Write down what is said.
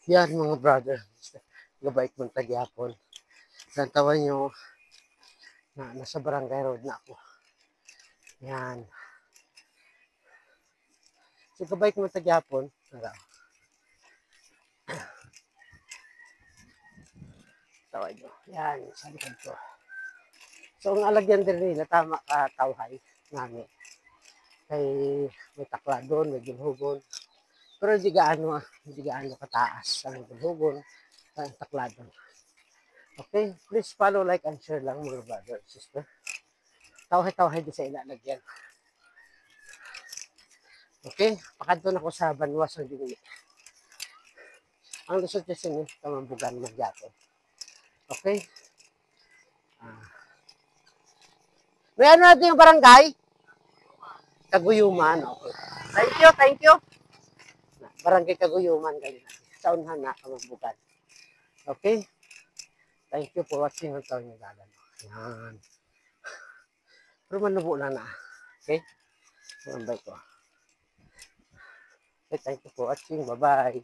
Yan mga brother. Gabait mong tagyapon. Tantawan nyo na nasa barangay road na ako. Yan. So gabait mong tagyapon. Tawan nyo. Yan. Sa likod ko. So ang alagyan din nila tama ka tawhay namin. Kay may takla doon, may gilhugon. Pero hindi gaano kataas ang gilhugon, ang takla doon. Okay, please follow, like, and share lang mga brother and sister. Tawhay-tawhay din sa ilalagyan. Okay, pakadto na ko sa Banwas ng Dingi. Ang lusot niya sini, kamambugan magyapon. Okay? May ano natin yung barangay? Kaguyuman. Okay. Thank you. Barangay Kaguyuman. Sa unhan na, kamambugan. Okay? Thank you for watching ang taon yung dalan. Yan. Pero manubo na na. Okay? Ang bay ko. Okay, thank you for watching. Bye-bye.